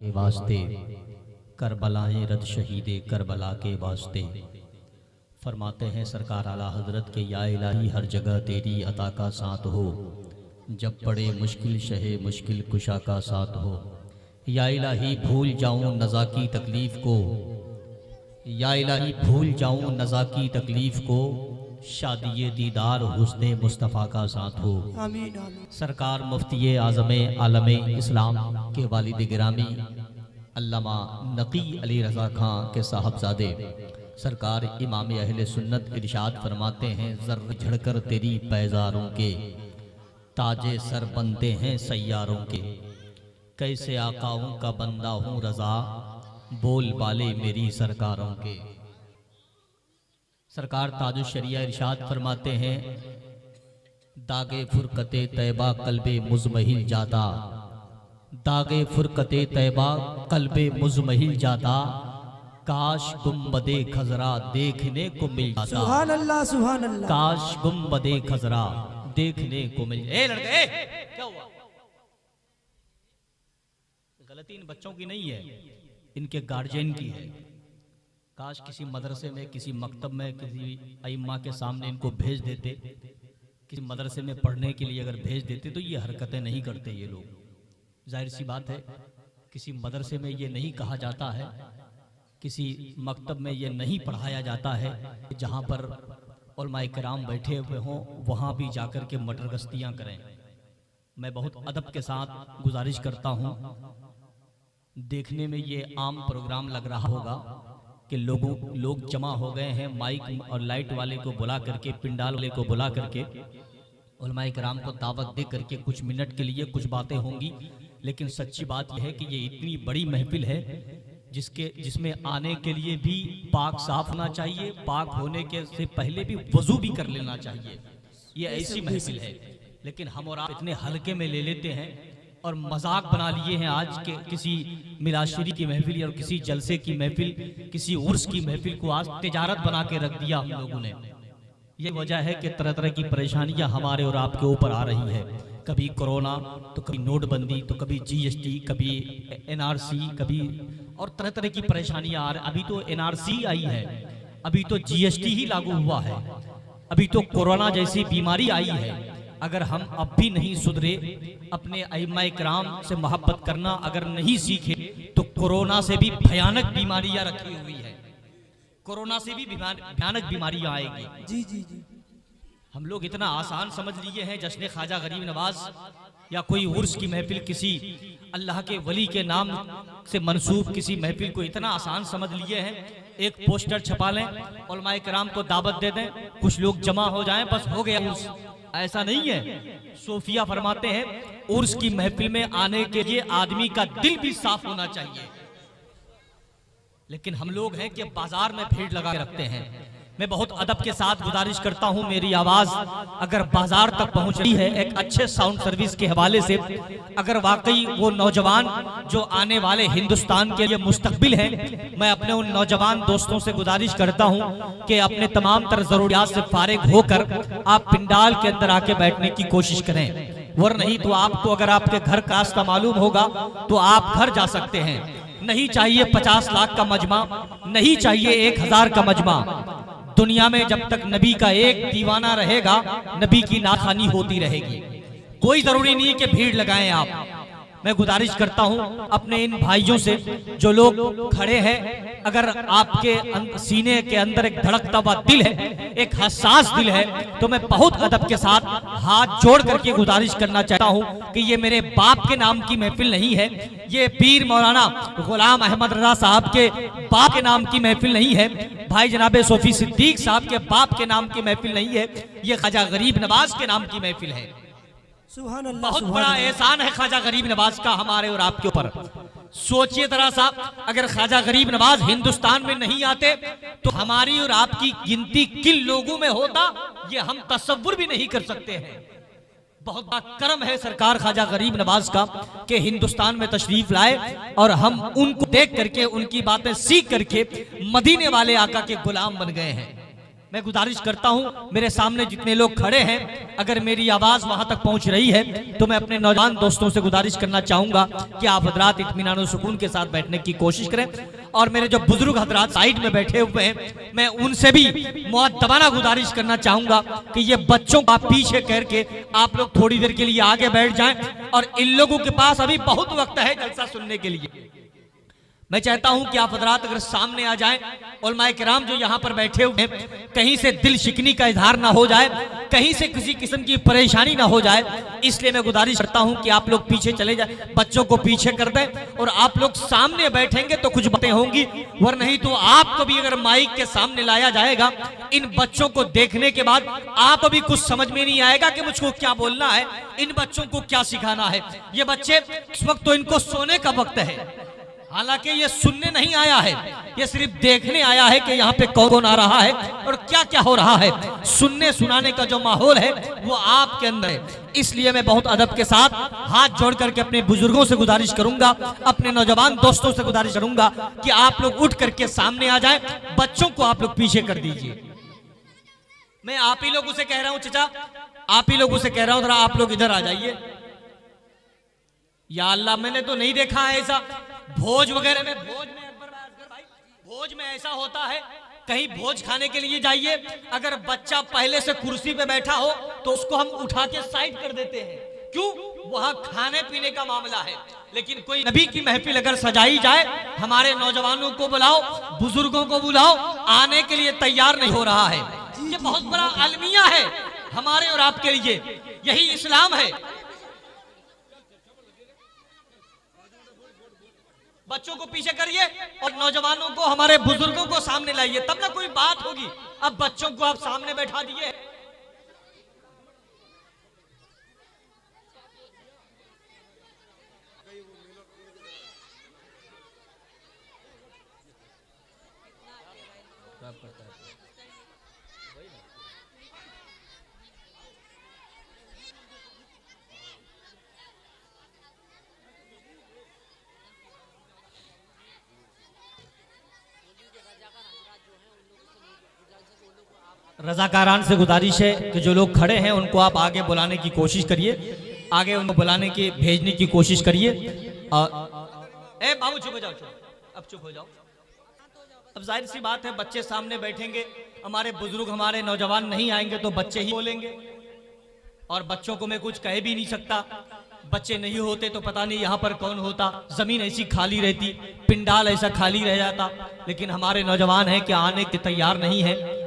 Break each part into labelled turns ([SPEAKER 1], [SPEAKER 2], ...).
[SPEAKER 1] के वास्ते, करबलाएं रद शहीदे करबला के वास्ते। फरमाते हैं सरकार आला हजरत के या इलाही हर जगह तेरी अता का साथ हो, जब पड़े मुश्किल शहे मुश्किल कुशा का साथ हो। या इलाही भूल जाऊं नज़ा की तकलीफ़ को, या इलाही भूल जाऊं नज़ा की तकलीफ़ को, शादी दीदार हुस्ने मुस्तफ़ा का साथ हो।
[SPEAKER 2] आमीन आमीन।
[SPEAKER 1] सरकार मुफ्ती आज़म आलम इस्लाम के वालिद गिरामी अल्लामा नकी अली रज़ा खां के साहबजादे सरकार इमाम अहले सुन्नत इरशाद फरमाते हैं, ज़र्र झड़कर तेरी पैज़ारों के ताजे सर बनते हैं सैयारों के। कैसे आकाओं का बंदा हूँ रज़ा, बोल बाले मेरी सरकारों के। सरकार ताजुश शरिया इरशाद फरमाते हैं, दागे फुरकते तैबा कल्बे मुज़महिल जाता, दागे फुरकते तैबा कल्बे मुज़महिल जाता, काश गुम्बदे खजरा देखने को मिल जाता।
[SPEAKER 2] सुभान अल्लाह सुभान अल्लाह।
[SPEAKER 1] काश गुम्बदे खजरा देखने को मिल। ए लड़के क्या हुआ? गलती इन बच्चों की नहीं है, इनके गार्जियन की है। काश किसी मदरसे में, किसी मकतब में, किसी अइम्मा के सामने इनको भेज देते, किसी मदरसे में पढ़ने के लिए अगर भेज देते तो ये हरकतें नहीं करते ये लोग। जाहिर सी बात है, किसी मदरसे में ये नहीं कहा जाता है, किसी मकतब में ये नहीं पढ़ाया जाता है जहाँ पर उलमाए किराम बैठे हुए हों, वहाँ भी जाकर के मटरगस्तियाँ करें। मैं बहुत अदब के साथ गुजारिश करता हूँ, देखने में ये आम प्रोग्राम लग रहा होगा कि लोग जमा हो गए हैं, माइक और लाइट वाले को बुला करके, पिंडाल वाले को बुला करके उलमाए किराम को दावत दे करके कुछ मिनट के लिए कुछ बातें होंगी। लेकिन सच्ची बात यह है कि ये इतनी बड़ी महफिल है जिसमें आने के लिए भी पाक साफ होना चाहिए, पाक होने के से पहले भी वजू भी कर लेना चाहिए। ये ऐसी महफिल है, लेकिन हम और आप इतने हल्के में ले लेते हैं और मजाक बना लिए हैं। आज के किसी मिलाशिरी की महफिल और किसी जलसे की महफिल, किसी उर्स की महफिल को आज तिजारत बना के रख दिया हम लोगों ने। ये वजह है कि तरह तरह की परेशानियां हमारे और आपके ऊपर आ रही है। कभी कोरोना, तो कभी नोटबंदी, तो कभी जीएसटी, कभी एनआरसी, कभी और तरह तरह की परेशानियां आ रही। अभी तो एनआरसी आई है, अभी तो जीएसटी ही लागू हुआ है, अभी तो कोरोना जैसी बीमारी आई है। अगर हम अब भी नहीं सुधरे, अपने अइम्मा किराम से मोहब्बत करना अगर नहीं सीखे, तो कोरोना से भी भयानक बीमारियां रखी हुई है, कोरोना से भी भयानक बीमारियां आएगी।
[SPEAKER 2] जी जी जी।
[SPEAKER 1] हम लोग इतना आसान समझ लिए हैं जश्न ख्वाजा गरीब नवाज या कोई उर्स की महफिल, किसी अल्लाह के वली के नाम से मंसूब किसी महफिल को इतना आसान समझ लिए हैं। एक पोस्टर छपा लें, उलमाए किराम को दावत दे दें, कुछ लोग जमा हो जाएं, बस हो गया उर्स। ऐसा नहीं है। सोफिया फरमाते हैं, उर्स की महफिल में आने के लिए आदमी का दिल भी साफ होना चाहिए। लेकिन हम लोग हैं कि बाजार में भीड़ लगा के रखते हैं। मैं बहुत अदब के साथ गुजारिश करता हूं, मेरी आवाज अगर बाजार तक पहुंच रही है एक अच्छे साउंड सर्विस के हवाले से, अगर वाकई वो नौजवान जो आने वाले हिंदुस्तान के लिए मुस्तकबिल हैं, मैं अपने उन नौजवान दोस्तों से गुजारिश करता हूं कि अपने तमाम तर जरूरियात से फारिग होकर आप पिंडाल के अंदर आके बैठने की कोशिश करें। वर नहीं तो आपको अगर आपके घर का रास्ता मालूम होगा तो आप घर जा सकते हैं। नहीं चाहिए 50 लाख का मजमा, नहीं चाहिए 1000 का मजमा। दुनिया में जब तक नबी का एक दीवाना रहेगा, नबी की नाखानी होती रहेगी। कोई जरूरी नहीं है कि भीड़ लगाएं आप। मैं गुजारिश करता हूं अपने इन भाइयों से जो लोग खड़े हैं, अगर आपके सीने के अंदर एक धड़कता हुआ दिल है, एक हसास दिल है, तो मैं बहुत अदब के साथ हाथ जोड़ करके गुजारिश करना चाहता हूं कि ये मेरे बाप के नाम की महफिल नहीं है, ये पीर मौलाना गुलाम अहमद रजा साहब के बाप के नाम की महफिल नहीं है, भाई जनाबे सूफी सिद्दीक साहब के बाप के नाम की महफिल नहीं है, ये ख्वाजा गरीब नवाज के नाम की महफिल है।
[SPEAKER 2] सुभान अल्लाह।
[SPEAKER 1] बहुत बड़ा एहसान है ख्वाजा गरीब नवाज का हमारे और आपके ऊपर। सोचिए जरा सा, अगर ख्वाजा गरीब नवाज हिंदुस्तान में नहीं आते तो हमारी और आपकी गिनती किन लोगों में होता, ये हम तसव्वुर भी नहीं कर सकते हैं। बहुत बड़ा करम है सरकार ख्वाजा गरीब नवाज का कि हिंदुस्तान में तशरीफ लाए और हम उनको देख करके, उनकी बातें सीख करके मदीने वाले आका के गुलाम बन गए हैं। मैं गुजारिश करता हूं, मेरे सामने जितने लोग खड़े हैं, अगर मेरी आवाज वहां तक पहुंच रही है तो मैं अपने नौजवान दोस्तों से गुजारिश करना चाहूंगा कि आप हजरात इत्मीनान और सुकून के साथ बैठने की कोशिश करें। और मेरे जो बुजुर्ग हजरात साइड में बैठे हुए हैं, मैं उनसे भी मुअद्दबाना गुजारिश करना चाहूंगा कि ये बच्चों का पीछे करके आप लोग थोड़ी देर के लिए आगे बैठ जाएं, और इन लोगों के पास अभी बहुत वक्त है जलसा सुनने के लिए। मैं चाहता हूं कि आप हजरात अगर सामने आ जाएं, उलमाए किराम जो यहां पर बैठे हुए हैं, कहीं से दिल शिकनी का इजहार ना हो जाए, कहीं से किसी किस्म की परेशानी ना हो जाए, इसलिए मैं गुजारिश करता हूं कि आप लोग पीछे चले जाएं, बच्चों को पीछे कर दें और आप लोग सामने बैठेंगे तो कुछ बातें होंगी, वरना नहीं तो आपको भी अगर माइक के सामने लाया जाएगा, इन बच्चों को देखने के बाद आपको भी कुछ समझ में नहीं आएगा कि मुझको क्या बोलना है, इन बच्चों को क्या सिखाना है। ये बच्चे इस वक्त तो इनको सोने का वक्त है, हालांकि ये सुनने नहीं आया है, ये सिर्फ देखने आया है कि यहाँ पे कौन कौन आ रहा है और क्या क्या हो रहा है। सुनने सुनाने का जो माहौल है वो आपके अंदर है। इसलिए मैं बहुत अदब के साथ हाथ जोड़ करके अपने बुजुर्गों से गुजारिश करूंगा, अपने नौजवान दोस्तों से गुजारिश करूंगा कि आप लोग उठ करके सामने आ जाएं, बच्चों को आप लोग पीछे कर दीजिए। मैं आप ही लोगों से कह रहा हूं चाचा, आप ही लोगों से कह रहा हूं, जरा आप लोग इधर आ जाइए। या अल्लाह, मैंने तो नहीं देखा है ऐसा भोज वगैरह में। भोज में अकबर भाई, भोज में ऐसा होता है, कहीं भोज खाने के लिए जाइए, अगर बच्चा पहले से कुर्सी पे बैठा हो तो उसको हम उठा के साइड कर देते हैं। क्यों? वहां खाने पीने का मामला है। लेकिन कोई नबी की महफिल अगर सजाई जाए, हमारे नौजवानों को बुलाओ, बुजुर्गों को बुलाओ, आने के लिए तैयार नहीं हो रहा है। ये बहुत बड़ा अलमिया है हमारे और आपके लिए, यही इस्लाम है। बच्चों को पीछे करिए और नौजवानों को, हमारे बुजुर्गों को सामने लाइए, तब ना कोई बात होगी। अब बच्चों को आप सामने बैठा दिए। रजाकारान से गुजारिश है कि जो लोग खड़े हैं उनको आप आगे बुलाने की कोशिश करिए, आगे उनको बुलाने की, भेजने की कोशिश करिए। ए बाबू चुप हो जाओ, अब चुप हो जाओ। अब जाहिर सी बात है, बच्चे सामने बैठेंगे, हमारे बुजुर्ग, हमारे नौजवान नहीं आएंगे तो बच्चे ही बोलेंगे, और बच्चों को मैं कुछ कह भी नहीं सकता। बच्चे नहीं होते तो पता नहीं यहाँ पर कौन होता, जमीन ऐसी खाली रहती, पिंडाल ऐसा खाली रह जाता। लेकिन हमारे नौजवान हैं कि आने के तैयार नहीं है।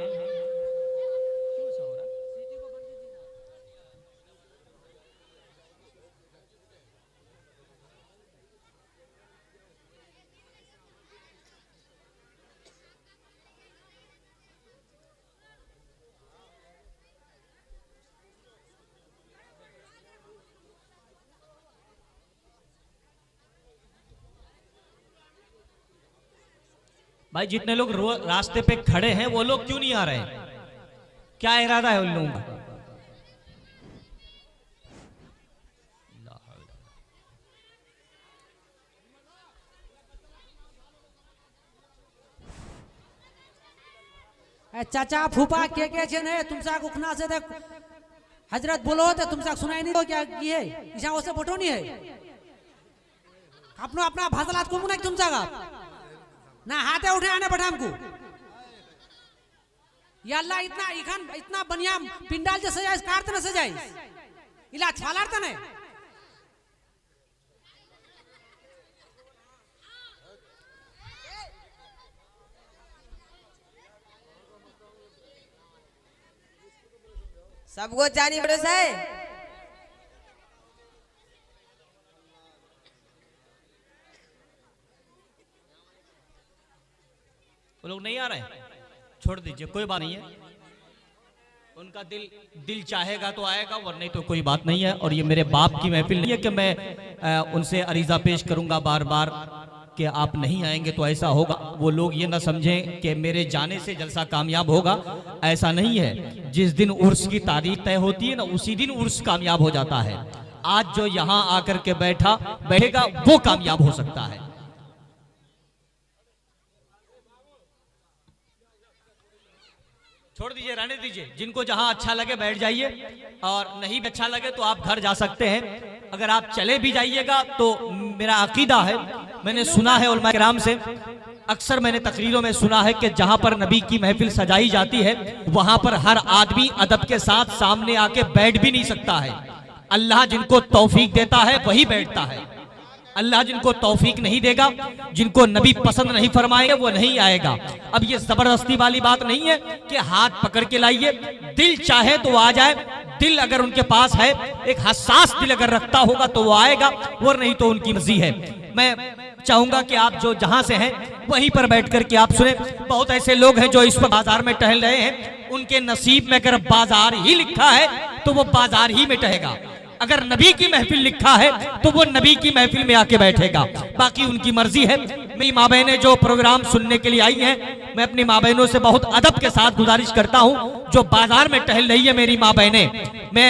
[SPEAKER 1] भाई जितने लोग रास्ते पे खड़े हैं वो लोग क्यों नहीं आ रहे हैं? क्या इरादा है उन लोगों का?
[SPEAKER 2] चाचा फूफा के छे ने तुमसा उखना से देख हजरत बोलो तो तुमसा सुनाई नहीं हो क्या की है ईसा ओसे फोटो नहीं है अपनो अपना भाषलात को मुना तुमसा का ना हाथे उठे आने बैठा हमको या अल्लाह इतना इखान इतना बढ़िया पिंडाल जो सजाइस कारत न सजाइस इला छालारत ने
[SPEAKER 3] सबको जानी पड़े से
[SPEAKER 1] वो लोग नहीं आ रहे हैं, छोड़ दीजिए, कोई बात नहीं है। उनका दिल चाहेगा तो आएगा, वरना नहीं तो कोई बात नहीं है। और ये मेरे बाप की महफिल नहीं है कि मैं उनसे अरीजा पेश करूंगा बार बार कि आप नहीं आएंगे तो ऐसा होगा। वो लोग ये ना समझें कि मेरे जाने से जलसा कामयाब होगा, ऐसा नहीं है। जिस दिन उर्स की तारीख तय होती है ना, उसी दिन उर्स कामयाब हो जाता है। आज जो यहाँ आकर के बैठेगा वो कामयाब हो सकता है। छोड़ दीजिए, रहने दीजिए। जिनको जहां अच्छा लगे बैठ जाइए, और नहीं भी अच्छा लगे तो आप घर जा सकते हैं। अगर आप चले भी जाइएगा तो मेरा अकीदा है, मैंने सुना है उलमा किराम से, अक्सर मैंने तकरीरों में सुना है कि जहां पर नबी की महफिल सजाई जाती है वहां पर हर आदमी अदब के साथ सामने आके बैठ भी नहीं सकता है। अल्लाह जिनको तौफीक देता है वही बैठता है। अल्लाह जिनको तौफीक नहीं देगा, जिनको नबी पसंद नहीं फरमाएंगे, वो नहीं आएगा। अब ये जबरदस्ती वाली बात नहीं है कि हाथ पकड़ के लाइए, दिल चाहे तो आ जाए। दिल अगर उनके पास है, एक हसास दिल अगर रखता होगा तो वो आएगा, और नहीं तो उनकी मर्जी है। मैं चाहूंगा कि आप जो जहां से हैं वहीं पर बैठ कर के आप सुने। बहुत ऐसे लोग हैं जो इस वक्त बाजार में टहल रहे हैं, उनके नसीब में अगर बाजार ही लिखा है तो वो बाजार ही में टहेगा। अगर नबी की महफिल लिखा है तो वो नबी की महफिल में आके बैठेगा, बाकी उनकी मर्जी है। मेरी माँ बहनें जो प्रोग्राम सुनने के लिए आई हैं, मैं अपनी माँ बहनों से बहुत अदब के साथ गुजारिश करता हूँ। जो बाजार में टहल रही है मेरी माँ बहनें, मैं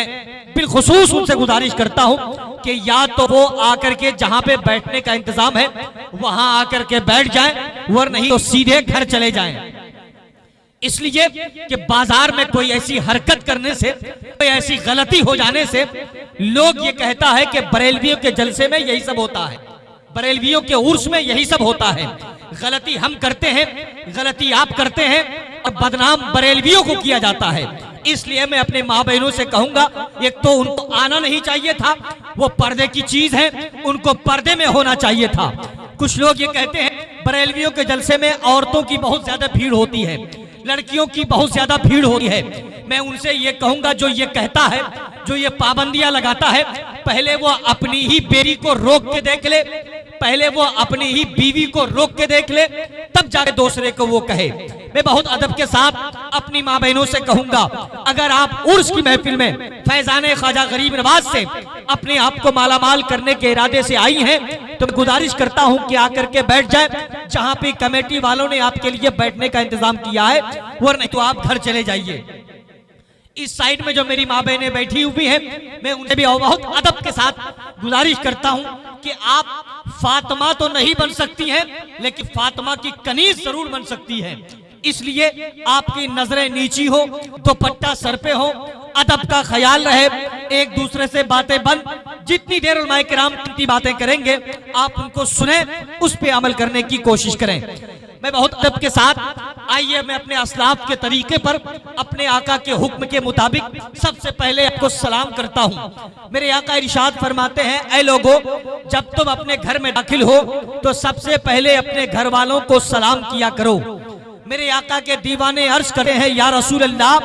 [SPEAKER 1] बिलखुसूस उनसे गुजारिश करता हूँ कि या तो वो आकर के जहाँ पे बैठने का इंतजाम है वहां आकर के बैठ जाएं, और नहीं तो सीधे घर चले जाएं। इसलिए कि बाजार में कोई ऐसी हरकत करने से, कोई ऐसी गलती हो जाने से लोग ये कहता है कि बरेलवियों के जलसे में यही सब होता है, बरेलवियों के उर्स में यही सब होता है। गलती हम करते हैं, गलती आप करते हैं, और बदनाम बरेलवियों को किया जाता है। इसलिए मैं अपने माँ बहनों से कहूंगा, एक तो उनको आना नहीं चाहिए था, वो पर्दे की चीज है, उनको पर्दे में होना चाहिए था। कुछ लोग ये कहते हैं बरेलवियों के जलसे में औरतों की बहुत ज्यादा भीड़ होती है, लड़कियों की बहुत ज्यादा भीड़ होती है। मैं उनसे ये कहूंगा, जो ये कहता है, जो ये पाबंदियां लगाता है, पहले वो अपनी ही बेटी को रोक के देख ले, पहले वो अपनी ही बीवी को रोक के देख ले, तब जाके दूसरे को वो कहे। मैं बहुत अदब के साथ अपनी माँ बहनों से कहूंगा, अगर आप उर्स की महफिल में फैजाने ख्वाजा गरीब नवाज से अपने आप को मालामाल करने के इरादे से आई हैं, तो मैं गुजारिश करता हूं कि आकर के बैठ जाए जहां पे कमेटी वालों ने आपके लिए बैठने का इंतजाम किया है, और नहीं तो आप घर चले जाइए। इस साइड में जो मेरी माँ बहनें बैठी हुई हैं, मैं उनसे भी बहुत अदब के साथ गुजारिश करता हूं कि आप फातिमा तो नहीं बन सकती हैं, लेकिन फातिमा की कनीज जरूर बन सकती है। इसलिए आपकी नजरें नीची हो, दुपट्टा सर पे हो, अदब का ख्याल रहे, एक दूसरे से बातें बंद। जितनी देर उलमाए किराम की बातें करेंगे आप उनको सुने, उस पे अमल करने की कोशिश करें। मैं बहुत अदब के साथ, आइए मैं अपने असलाफ के तरीके पर, अपने आका के हुक्म के मुताबिक सबसे पहले आपको सलाम करता हूँ। मेरे आका इरशाद फरमाते हैं, ऐ लोगों, जब तुम अपने घर में दाखिल हो तो सबसे पहले अपने घर वालों को सलाम किया करो। मेरे आका के दीवाने अर्ज करते हैं, या रसूल अल्लाह,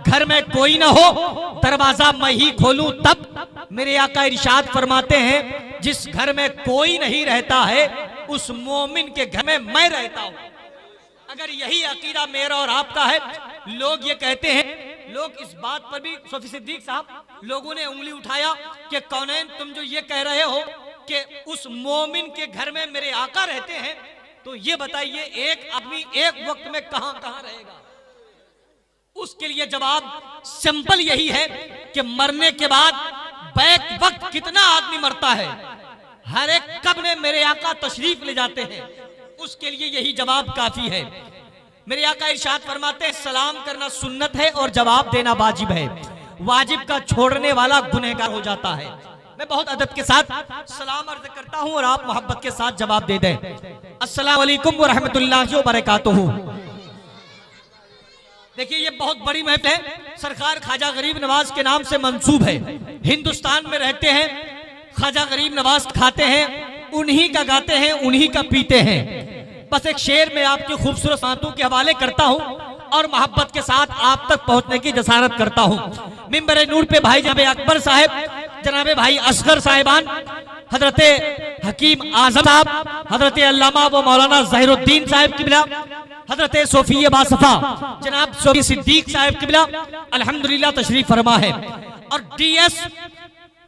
[SPEAKER 1] घर में कोई ना हो, दरवाजा मैं ही खोलूं तब? मेरे आका इरशाद फरमाते हैं, जिस घर में कोई नहीं रहता है उस मोमिन के घर में मैं रहता हूं। अगर यही अकीदा मेरा और आपका है, लोग ये कहते हैं, लोग इस बात पर भी, सोफी सिद्दीक साहब, लोगों ने उंगली उठाया कि कौनैन तुम जो ये कह रहे हो कि उस मोमिन के घर में मेरे आका रहते हैं, तो ये बताइए एक आदमी एक वक्त में कहां कहां रहेगा? उसके लिए जवाब सिंपल यही है कि मरने के बाद बैक वक्त कितना आदमी मरता है, हर एक कब्र में मेरे आका तशरीफ ले जाते हैं। उसके लिए यही जवाब काफी है। मेरे आका इरशाद फरमाते हैं, सलाम करना सुन्नत है और जवाब देना वाजिब है। वाजिब का छोड़ने वाला गुनहगार हो जाता है। मैं बहुत अदब के साथ सलाम अर्ज करता हूं और आप मोहब्बत के साथ जवाब दे दें। अस्सलाम वालेकुम व रहमतुल्लाहि व बरकातुहू। देखिए, ये बहुत बड़ी महफिल है, सरकार ख्वाजा गरीब नवाज के नाम से मंसूब है। हिंदुस्तान में रहते हैं, ख्वाजा गरीब नवाज खाते हैं, उन्हीं का गाते हैं, उन्हीं का पीते हैं। बस एक शेर में आपकी खूबसूरत बातों के हवाले करता हूं और मोहब्बत के साथ आप तक पहुंचने की जसारत करता हूं। मिंबर नूर पे भाई जनाब अकबर साहब, जनाब भाई असगर साहिबान, हजरत हकीम आजम साहब, हजरत अल्लामा व मौलाना ज़हीरुद्दीन साहब किबला, हजरत सोफी बासफा जनाब सोफी सिद्दीक साहब किबला अल्हम्दुलिल्लाह तशरीफ फरमा है। और डीएस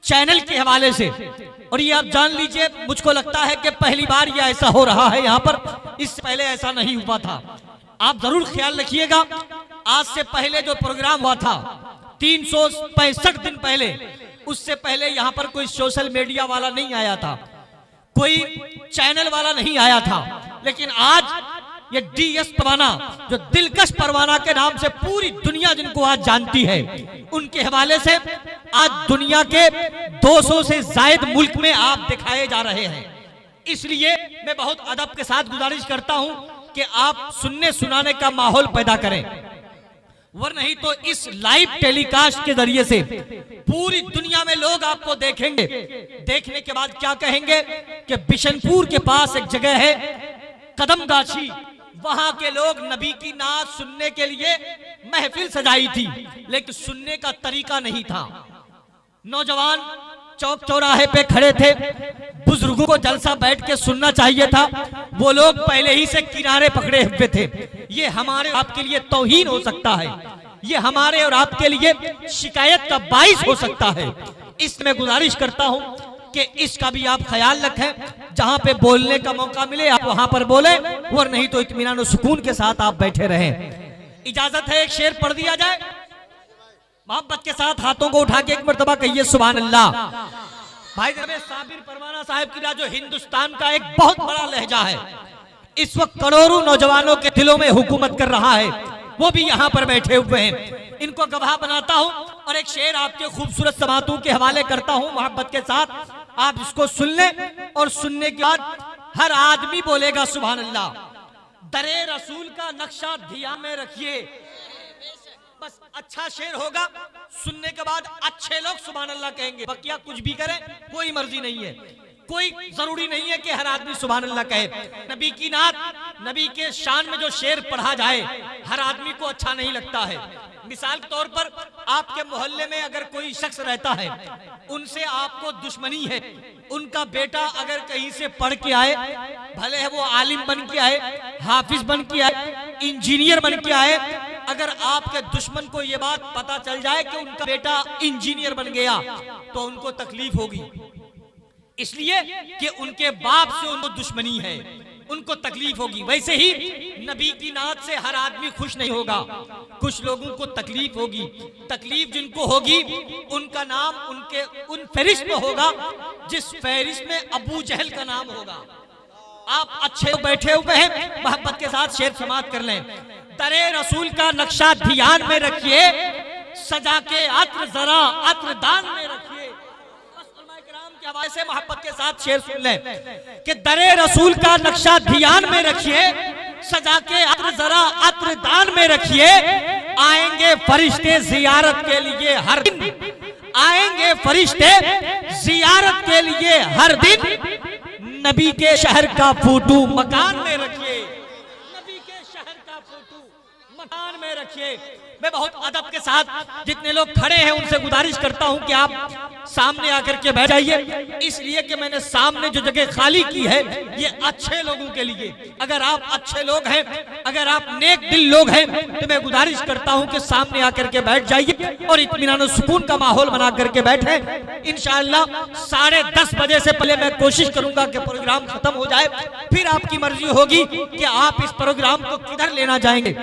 [SPEAKER 1] चैनल के हवाले से, और ये आप जान लीजिए, मुझको लगता है कि पहली बार ये ऐसा हो रहा है यहाँ पर, इससे पहले ऐसा नहीं हुआ था। आप जरूर ख्याल रखिएगा, आज से पहले जो प्रोग्राम हुआ था 365 दिन पहले, उससे पहले यहाँ पर कोई सोशल मीडिया वाला नहीं आया था, कोई चैनल वाला नहीं आया था। लेकिन आज ये DS परवाना, जो दिलकश परवाना के नाम से पूरी दुनिया जिनको आज जानती है, उनके हवाले से आज दुनिया के 200 से ज्यादा मुल्क में आप दिखाए जा रहे हैं। इसलिए मैं बहुत अदब के साथ गुजारिश करता हूं कि आप सुनने सुनाने का माहौल पैदा करें, वरना नहीं तो इस लाइव टेलीकास्ट के जरिए से पूरी दुनिया में लोग आपको देखेंगे। देखने के बाद क्या कहेंगे कि बिशनपुर के पास एक जगह है कदमगाछी, वहां के लोग नबी की नात सुनने के लिए महफिल सजाई थी, लेकिन सुनने का तरीका नहीं था। नौजवान चौक चौराहे पे खड़े थे, बुजुर्गों को जलसा बैठ के सुनना चाहिए था, वो लोग पहले ही से किनारे पकड़े हुए थे। ये हमारे आपके लिए तौहीन हो सकता है, ये हमारे और आपके लिए शिकायत का बाइस हो सकता है। इसमें गुजारिश करता हूं कि इसका भी आप ख्याल रखें, जहां पे बोलने का मौका मिले आप वहां पर बोले, और नहीं तो इत्मीनान और सुकून के साथ आप बैठे रहें। इजाजत है एक शेर पढ़ दिया जाए, मोहब्बत के साथ हाथों को उठा के एक मर्तबा कहिए सुभान अल्लाह। भाई जनाब साबिर परवाना साहब की जो हिंदुस्तान का एक बहुत बड़ा लहजा है, इस वक्त करोड़ों नौजवानों के दिलों में हुकूमत कर रहा है, वो भी यहाँ पर बैठे हुए हैं, इनको गवाह बनाता हूँ और एक शेर आपके खूबसूरत समातों के हवाले करता हूँ मोहब्बत के साथ, आप इसको सुन लें और सुनने के बाद हर आदमी बोलेगा सुभान अल्लाह। दरे रसूल का नक्शा ध्यान में रखिए, बस अच्छा शेर होगा, सुनने के बाद अच्छे लोग सुभान अल्लाह कहेंगे, बकिया कुछ भी करें कोई मर्जी नहीं है, कोई जरूरी नहीं है कि हर आदमी सुभान अल्लाह कहे। नबी की नात, नबी के शान में जो शेर पढ़ा जाए हर आदमी को अच्छा नहीं लगता है। मिसाल के तौर पर आपके मोहल्ले में अगर कोई शख्स रहता है, उनसे आपको दुश्मनी है, उनका बेटा अगर कहीं से पढ़ के आए, भले है वो आलिम बन के आए, हाफिज बन के आए, इंजीनियर बन के आए, अगर आपके दुश्मन को ये बात पता चल जाए कि उनका बेटा इंजीनियर बन गया तो उनको तकलीफ होगी, इसलिए कि उनके बाप से उनको दुश्मनी है, उनको तकलीफ होगी। वैसे ही नबी की नात से हर आदमी खुश नहीं होगा, कुछ लोगों को तकलीफ होगी। तकलीफ जिनको होगी उनका नाम उनके उन फहरिस्त में होगा जिस फहरिस्त में अबू जहल का नाम होगा। आप अच्छे बैठे हुए हैं, मोहब्बत के साथ शेर समाप्त कर लें। दरे रसूल का नक्शा ध्यान में रखिए, सजा के अत्र जरा अत्र दान में रखिए। के हवाले से मोहब्बत के साथ शेर सुन लें कि दरे रसूल का नक्शा ध्यान में रखिए, सजा के अत्र जरा अत्र दान में रखिए। आएंगे फरिश्ते जियारत के लिए हर दिन, आएंगे फरिश्ते जियारत के लिए हर दिन। नबी के शहर का फोटो मकान में रखिए, नबी के शहर का फोटो मकान में रखिए। मैं बहुत अदब के साथ जितने लोग खड़े हैं उनसे गुजारिश करता हूं कि आप सामने आकर के बैठ जाइए, इसलिए कि मैंने सामने जो जगह खाली की है ये अच्छे लोगों के लिए। अगर आप अच्छे लोग हैं, अगर आप नेक दिल लोग हैं, तो मैं गुजारिश करता हूं कि सामने आकर के बैठ जाइए और इत्मीनान और सुकून का माहौल बना करके बैठे। इंशाअल्लाह 10:30 बजे से पहले मैं कोशिश करूंगा कि प्रोग्राम खत्म हो जाए, फिर आपकी मर्जी होगी कि आप इस प्रोग्राम को किधर लेना चाहेंगे।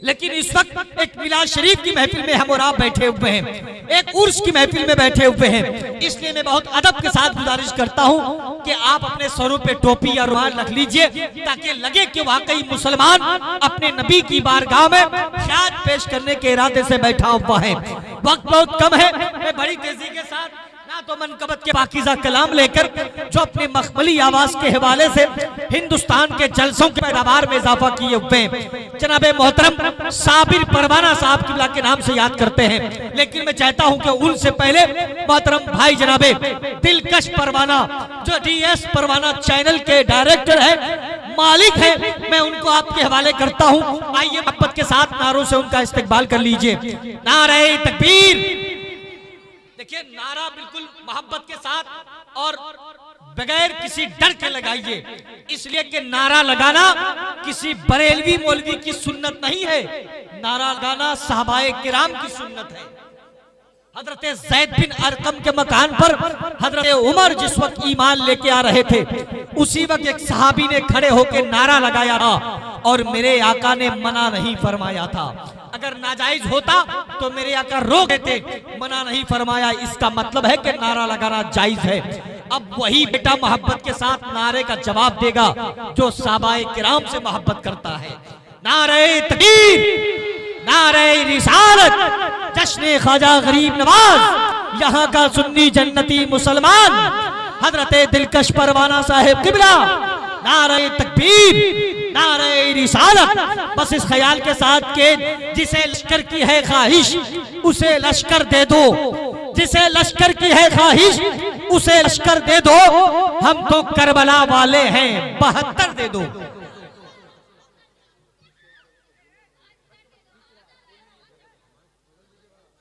[SPEAKER 1] लेकिन इस वक्त एक मिलाद शरीफ की महफिल में हम और आप बैठे हुए हैं, एक उर्स की महफिल में बैठे हुए हैं, इसलिए मैं बहुत अदब के साथ गुजारिश करता हूं कि आप अपने सरों पे टोपी या रुमाल रख लीजिए, ताकि लगे कि वाकई मुसलमान अपने नबी की बारगाह में ख्याल पेश करने के इरादे से बैठा हुआ है। वक्त बहुत कम है, मैं बड़ी तेजी के साथ ना तो मनकबत के पाकीज़ा कलाम लेकर जो अपनी मखमली आवाज के हवाले से हिंदुस्तान के जलसों के पैदावार में इजाफा किए हुए हैं, जनाब मोहतरम साबिर परवाना साहब किबला के नाम से याद करते हैं। लेकिन मैं चाहता हूं कि उनसे पहले मोहतरम भाई जनाबे दिलकश परवाना, जो DS परवाना चैनल के डायरेक्टर है, मालिक है, मैं उनको आपके हवाले करता हूं। आइए मोहब्बत के साथ नारों से उनका इस्तकबाल कर लीजिए। नारे तकबीर, देखिए नारा बिल्कुल मोहब्बत के साथ और बगैर किसी डर के लगाइए, इसलिए कि नारा लगाना किसी बरेलवी मौलवी की सुन्नत नहीं है, नारा लगाना सहाबाए किराम की सुन्नत है। हजरत ज़ैद बिन अरकम के मकान पर हजरत उमर जिस वक्त ईमान लेके आ रहे थे, उसी वक्त एक सहाबी ने खड़े होकर नारा लगाया था और मेरे आका ने मना नहीं फरमाया था। अगर नाजायज होता तो मेरे आका रोक देते, मना नहीं फरमाया, इसका मतलब है कि नारा लगाना जायज है। अब वही बेटा मोहब्बत के साथ नारे का जवाब देगा जो साहबाए किराम से मोहब्बत करता है। नारे तकबीर, नारे रिसालत, जश्न ख्वाजा गरीब नवाज, यहाँ का सुन्नी जन्नती मुसलमान हजरत दिलकश परवाना साहेब किबला। नारे तकबीर, नारे रिसालत। बस इस ख्याल के साथ के जिसे लश्कर की है ख्वाहिश उसे लश्कर दे दो, जिसे लश्कर की है ख्वाहिश उसे लश्कर दे दो। हम तो करबला वाले हैं, 72 दे दो।